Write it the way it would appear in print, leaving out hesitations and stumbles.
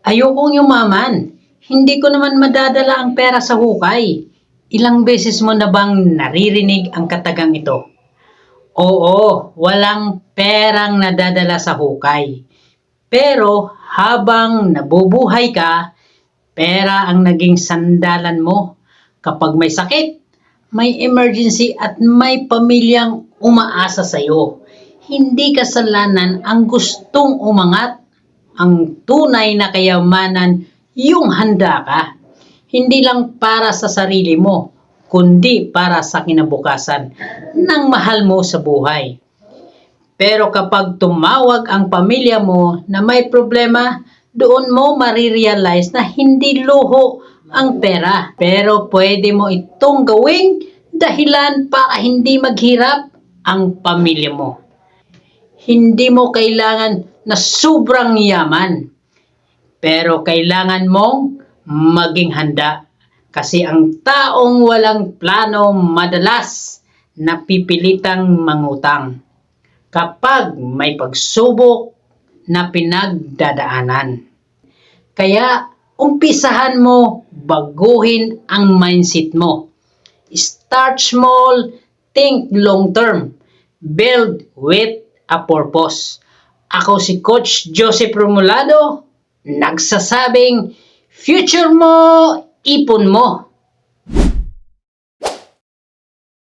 Ayokong yumaman. Hindi ko naman madadala ang pera sa hukay. Ilang beses mo na bang naririnig ang katagang ito? Oo, walang perang nadadala sa hukay. Pero habang nabubuhay ka, pera ang naging sandalan mo. Kapag may sakit, may emergency at may pamilyang umaasa sa iyo. Hindi kasalanan ang gustong umangat. Ang tunay na kayamanan, yung handa ka. Hindi lang para sa sarili mo, kundi para sa kinabukasan ng mahal mo sa buhay. Pero kapag tumawag ang pamilya mo na may problema, doon mo marirealize na hindi luho ang pera. Pero pwede mo itong gawing dahilan para hindi maghirap ang pamilya mo. Hindi mo kailangan na sobrang yaman. Pero kailangan mong maging handa. Kasi ang taong walang plano madalas napipilitang mangutang kapag may pagsubok na pinagdadaanan. Kaya umpisahan mo baguhin ang mindset mo. Start small, think long term, build with a purpose. Ako si Coach Joseph Romulado, nagsasabing future mo, ipon mo.